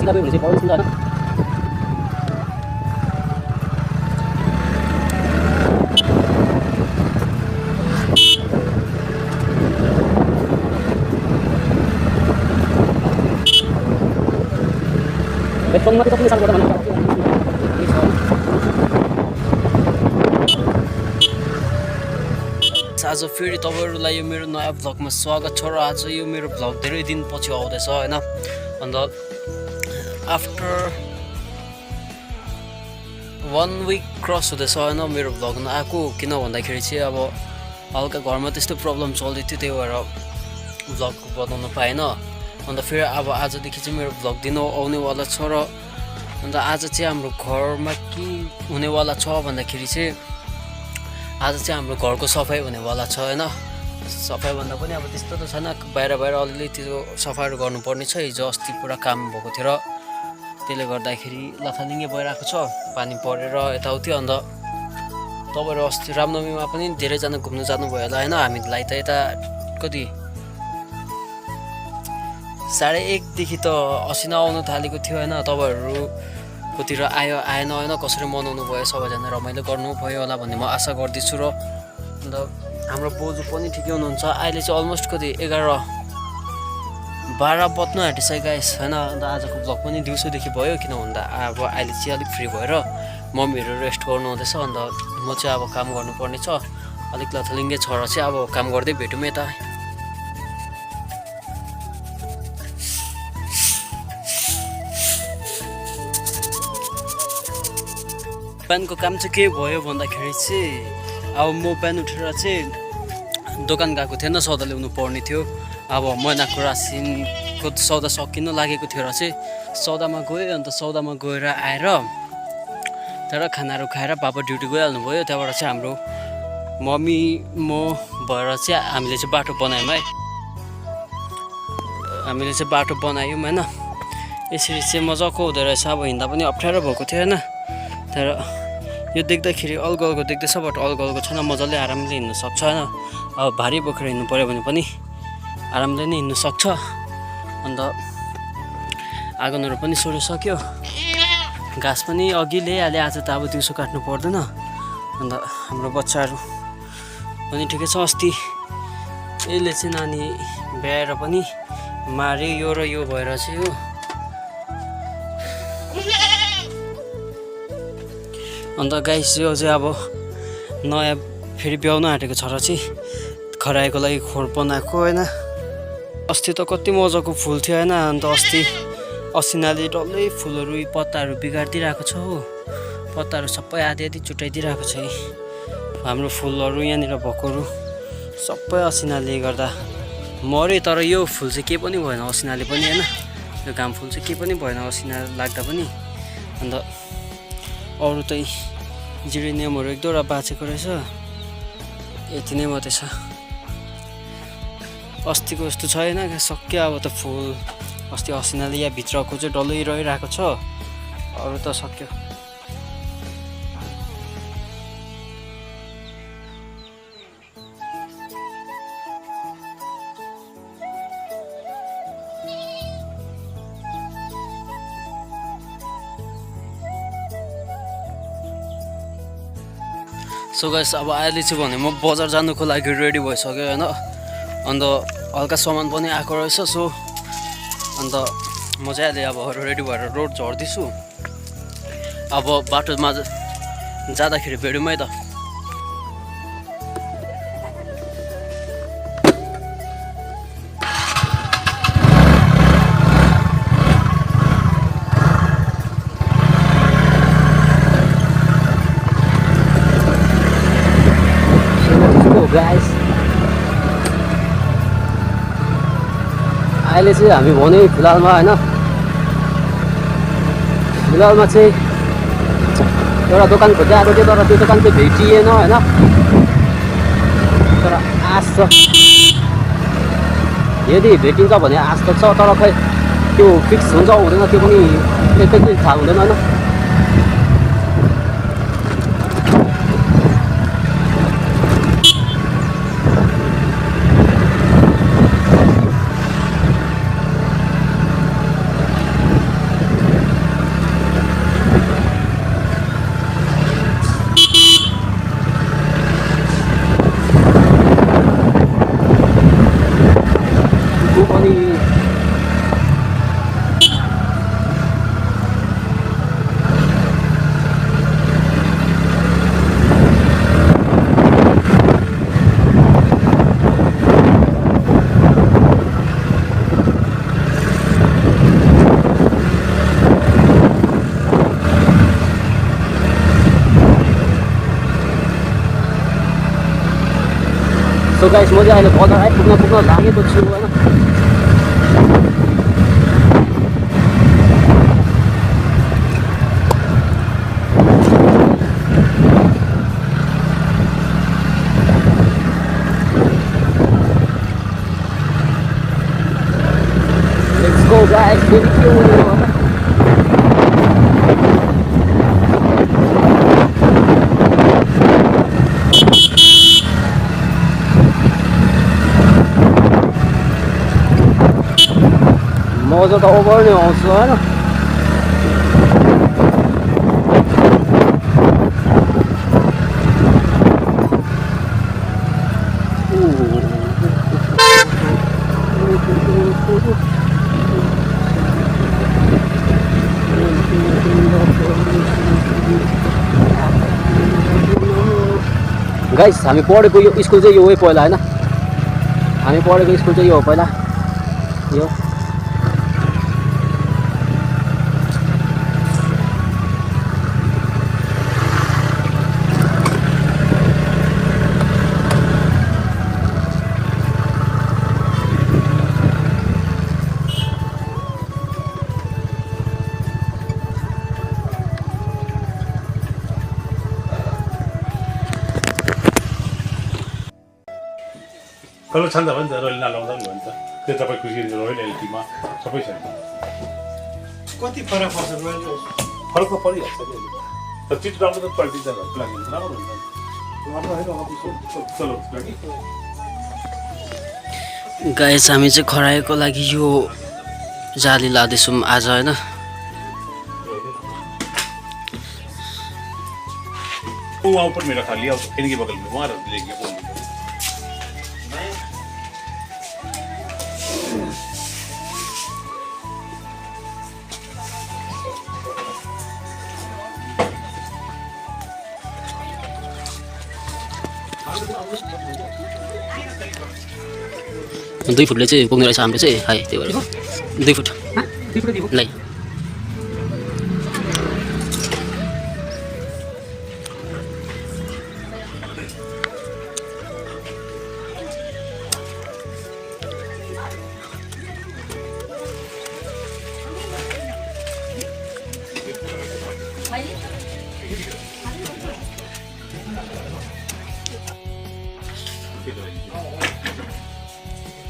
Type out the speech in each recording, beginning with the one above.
सुन्दा गयो भने चाहिँ प्रब्लम सुन्दा होइन पेट्रोलमा चाहिँ कति साल गर्दा भन्नु आज फेरि तपाईहरुलाई यो मेरो नयाँ भ्लगमा स्वागत छ र आज यो मेरो भ्लग धेरै दिन पछि आउँदैछ हैन अन्त आफ्टर 1 वीक क्रस हुँदैछ हैन मेरो भ्लग नआएको किन भन्दाखेरि चाहिँ अब हल्का घरमा त्यस्तो प्रब्लम चल्दै थियो त्यही भएर भ्लग बनाउन पाएन अन्त फेरि अब आजदेखि चाहिँ मेरो भ्लग दिन आउनेवाला छ र अन्त आज चाहिँ हाम्रो घरमा के हुनेवाला छ भन्दाखेरि चाहिँ आज चाहिँ हाम्रो घरको सफाइ हुनेवाला छ हैन सफाइ भन्दा पनि अब त्यस्तो त छैन बाहिर अलिअलि त्यो सफाइहरू गर्नुपर्ने छ हिजो अस्ति पुरा काम भएको थियो र त्यसले गर्दाखेरि लथालिङ्गे भइरहेको छ पानी परेर यताउति अन्त तपाईहरु अस्ति रामनवमीमा पनि धेरैजना घुम्न जानुभयो होला हैन हामीलाई त यता कति 1:30 देखि त असिना आउन थालेको थियो हैन तपाईहरुकोतिर आएन हैन कसरी मनाउनु भयो सबैजना रमाइलो गर्नु भयो होला भन्ने म आशा गर्दैछु र अन्त हाम्रो बोजू पनि ठिकै हुनुहुन्छ अहिले चाहिँ अलमोस्ट कति 11-12 बज्न आँटिसक्यो गाइस हैन अन्त आजको भ्लग पनि दिउँसोदेखि भयो किन भन्दा अब अहिले चाहिँ अलिक फ्री भएर मम्मीहरु रेस्ट गर्नु हुँदैछ अन्त म चाहिँ अब काम गर्नुपर्ने छ अलिक लथलिङ्गे छ र चाहिँ अब काम गर्दै भेटौँ यता बिहानको काम चाहिँ के भयो भन्दाखेरि चाहिँ अब म बिहान उठेर चाहिँ दोकान गएको थिएन सौदा ल्याउनु पर्ने थियो अब महिनाको रासिनको सौदा सकिन लागेको थियो र चाहिँ सौदामा गएँ अन्त सौदामा गएर आएर तर खानाहरू खाएर पापा ड्युटी गइहाल्नु भयो त्यहाँबाट चाहिँ हाम्रो मम्मी म भएर चाहिँ हामीले चाहिँ बाटो बनायौँ है हामीले चाहिँ बाटो बनायौँ हैन यसरी चाहिँ मजाको हुँदो रहेछ अब हिँड्दा पनि अप्ठ्यारो भएको थियो हैन तर यो देख्दाखेरि अल्गो देख्दैछ बट अल्गो छैन मजाले आरामले हिँड्न सक्छ हैन अब भारी बोकेर हिँड्नु पर्यो भने पनि आरामले नै हिँड्न सक्छ अन्त आँगनहरू पनि सोरिसक्यो घाँस पनि अघि ल्याइहालेँ आज त अब दिउँसो काट्नु पर्दैन अन्त हाम्रो बच्चाहरू पनि ठिकै छ अस्ति यसले चाहिँ नानी ब्याएर पनि मार्यो यो र यो भएर चाहिँ हो अन्त गाइस यो चाहिँ अब नयाँ फेरि ब्याउन आँटेको छ र चाहिँ खरायोको लागि खोर बनाएको हैन अस्ति त कति मजाको फुल थियो हैन अन्त अस्ति असिनाले डल्लै फुलहरू पत्ताहरू बिगारिदिरहेको छ हो पत्ताहरू सबै आधी चुटाइदिरहेको छ हाम्रो फुलहरू यहाँनिर भएकोहरू सबै असिनाले गर्दा मर्यो तर यो फुल चाहिँ के पनि भएन असिनाले पनि हैन यो घाम फुल चाहिँ के पनि भएन असिना लाग्दा पनि अन्त अरू त जिरेनियमहरू एक दुईवटा बाँचेको रहेछ यति नै मात्रै छ अस्तिको जस्तो छैन सक्यो अब त फुल अस्ति असिनाले यहाँ भित्रको चाहिँ डल्लै रहिरहेको छ अरू त सक्यो सो गाइस अब अहिले चाहिँ भने म बजार जानुको लागि रेडी भइसक्यो हैन अन्त हल्का सामान पनि आएको रहेछ सो अन्त म चाहिँ अहिले अब रेडी भएर रोड झर्दैछु अब बाटोमा जाँदाखेरि भेटौँ है त गाइस अहिले चाहिँ हामी भने फिलहालमा हैन फिलहालमा चाहिँ एउटा दोकान खोज्दै आएको थियो तर त्यो दोकान चाहिँ भेटिएन हैन तर आश छ यदि भेटिन्छ भने आश त छ तर खै त्यो फिक्स हुन्छ हुँदैन त्यो पनि एकैचोटि थाहा हुँदैन हैन सो गाइस म चाहिँ अहिले बजार पुग्न लागेको छु होइन Let's go guys, फेरि के हुने हो मजा त ओभर नै आउँछ होइन गाइस हामी पढेको यो स्कुल चाहिँ यो हो पहिला होइन हामी पढेको स्कुल चाहिँ यो हो पहिला यो कलर छन् त भन्छ रोयल नलाउँदा नि भन्छ त्यो तपाईँ खुसी रोयल एलटीमा सबै छ कति फरक पर्छ रोयल फरक त परिहाल्छ नि तर चिज राम्रो त क्वालिटी त प्लान राम्रो हुन्छ राम्रो होइन चलो लागि गाइस हामी चाहिँ खरायोको लागि यो जाली लाँदैछौँ आज होइन वहाँ ऊपर मेरा खाली है इनके बगल में वहाँ रख लेंगे वो दुई फुटले चाहिँ पुग्ने रहेछ हाम्रो चाहिँ है त्यो भएर 2 फुट लै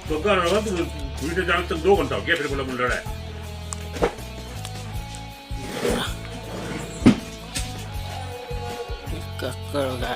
तो क्या होगा तो वीडियो जाने तक 2 घंटा हो गया फिर बोला मुझे लड़ा है करोगा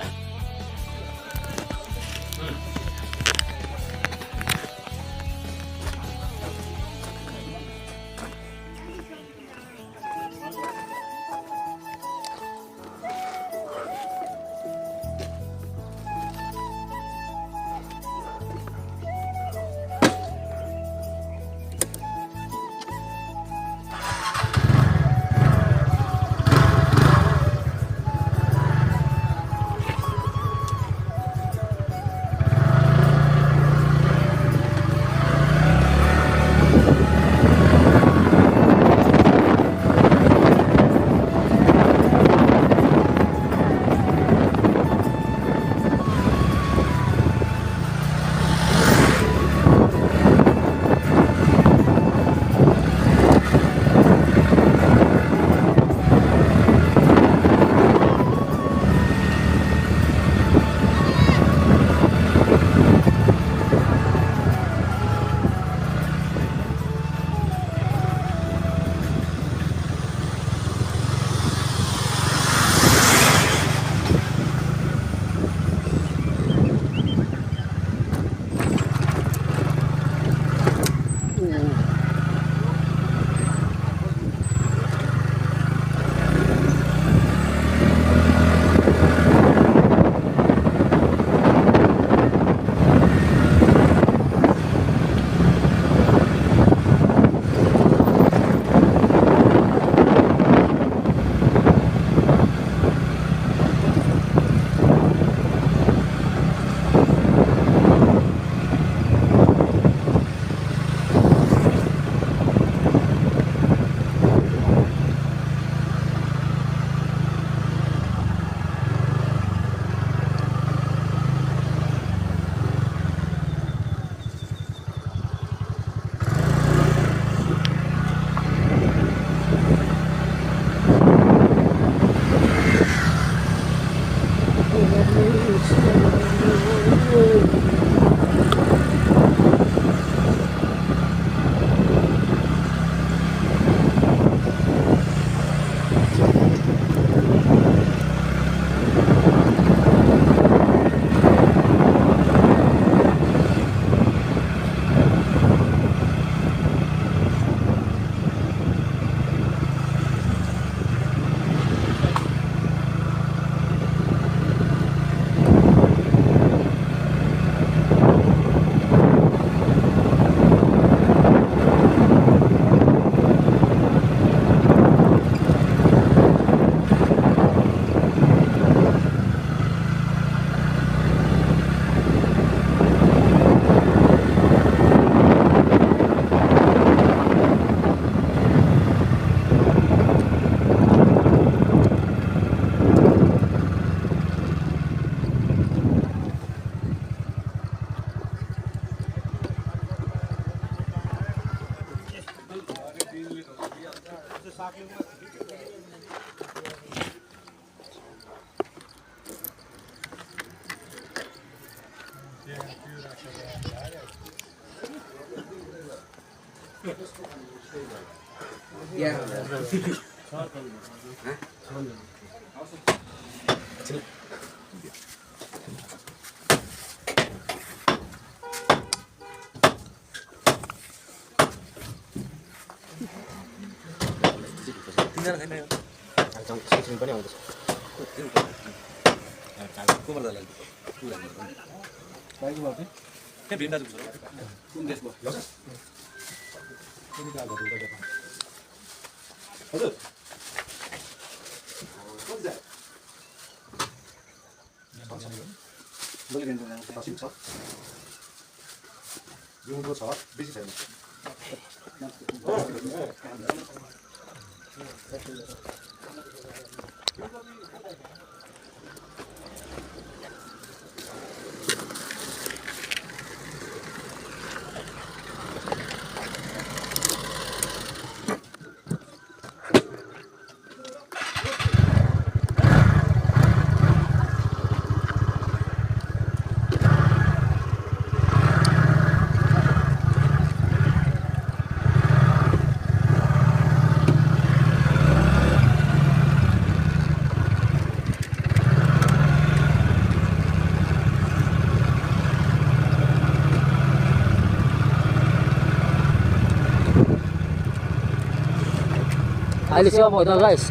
अहिले चाहिँ अब होइन गाइस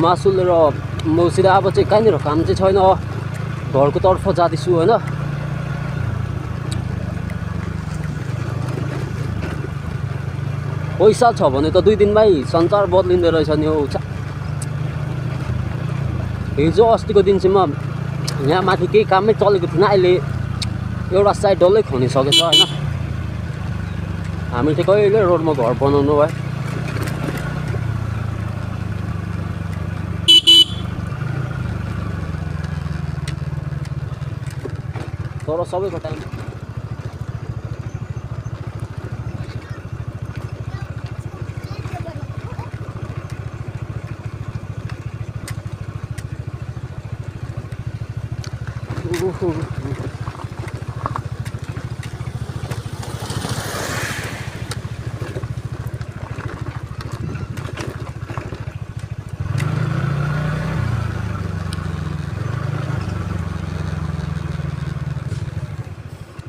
मासुल र मौसिदा अब चाहिँ कहीँनिर काम चाहिँ छैन घरको तर्फ जाँदैछु होइन पैसा छ भने त 2 दिनमै संसार बदलिँदो रहेछ नि हौ हिजो अस्तिको दिन चाहिँ म यहाँ माथि केही कामै चलेको थिएन अहिले एउटा साइड डल्लै खनिसकेछ होइन हामी चाहिँ कहिले रोडमा घर बनाउनु भयो तर सबैको टाइम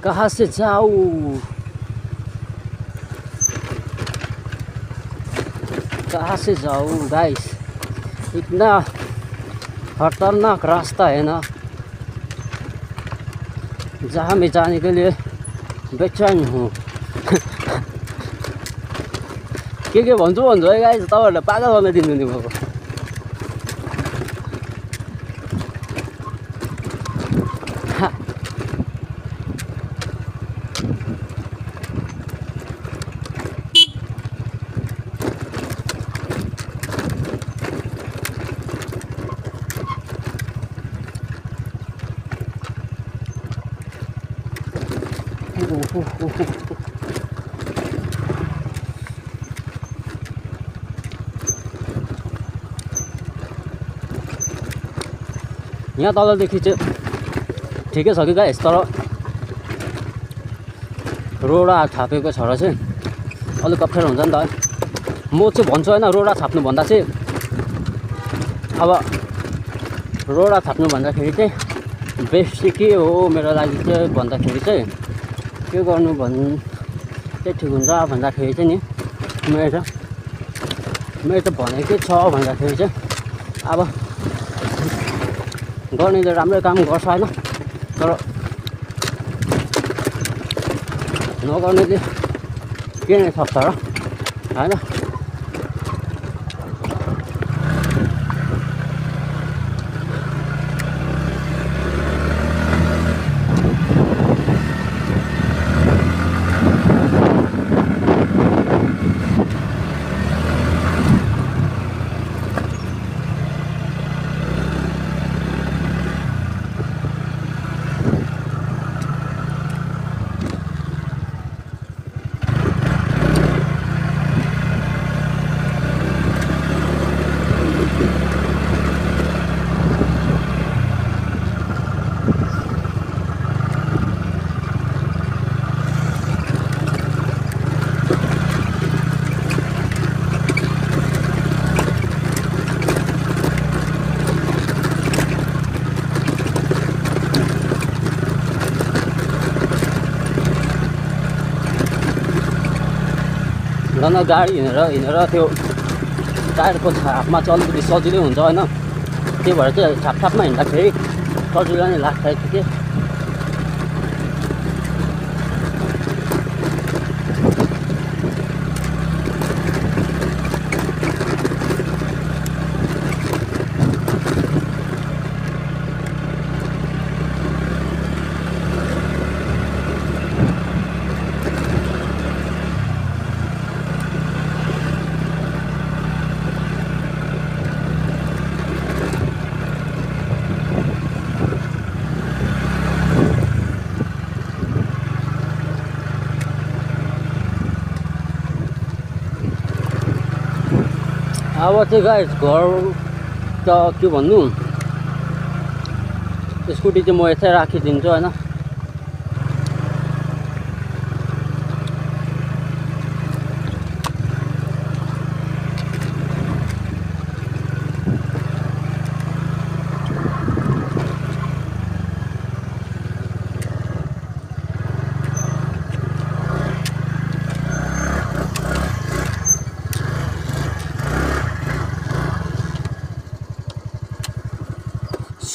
कहाँ से जाऊँ कहाँ से जाऊँ गाइस इतना खतरनाक रास्ता है ना जहाँ मैं जाने के लिए बेचैन हूँ के भन्छु है गाइस तपाईँहरूलाई पागल गर्न दिनु नि म यहाँ तलदेखि चाहिँ ठिकै छ कि गाइस तर रोडा छापेको छ र चाहिँ अलिक अप्ठ्यारो हुन्छ नि त म चाहिँ भन्छु होइन रोडा छाप्नुभन्दा चाहिँ अब रोडा छाप्नु भन्दाखेरि चाहिँ बेस्ट चाहिँ के हो मेरो लागि चाहिँ भन्दाखेरि चाहिँ के गर्नु चाहिँ ठिक हुन्छ भन्दाखेरि चाहिँ नि मेरो त भनेकै छ भन्दाखेरि चाहिँ अब गर्नेले राम्रै काम गर्छ होइन तर नगर्नेले के नै सक्छ र होइन झन् गाडी हिँडेर त्यो टायरको छापमा चाहिँ अलिकति सजिलै हुन्छ होइन, त्यही भएर चाहिँ छापमा हिँड्दाखेरि सजिलो नै लाग्छ के। अब चाहिँ गाइस घर त के भन्नु, स्कुटी चाहिँ म यतै राखिदिन्छु होइन।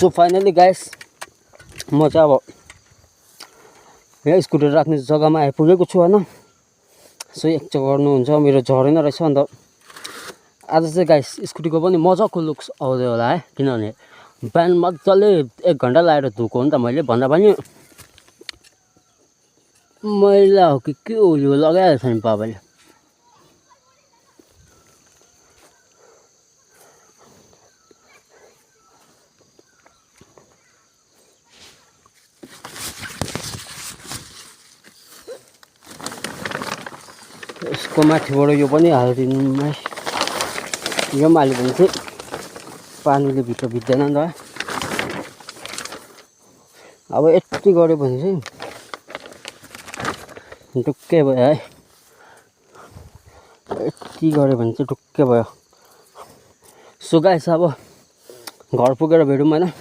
सो फाइनली गाइस म चाहिँ अब यहाँ स्कुटर राख्ने जग्गामा आइपुगेको छु होइन। सो एक चेक गर्नुहुन्छ मेरो झरेन रहेछ। अन्त आज चाहिँ गाइस स्कुटीको पनि मजाको लुक्स आउँदै होला है, किनभने बिहान मजाले 1 घन्टा लगाएर धोएको हो नि त मैले, भन्दा पनि मैला हो कि के हो यो लगाइहाल्छ नि बाबाले। यसको माथिबाट यो पनि हालिदिनु, यो पनि हाल्यो भने चाहिँ पानीले भित्र भिज्दैन नि त। अब यति गऱ्यो भने चाहिँ ढुक्कै भयो है, यति गऱ्यो भने चाहिँ ढुक्कै भयो। सो गाइस अब घर पुगेर भेटौँ होइन।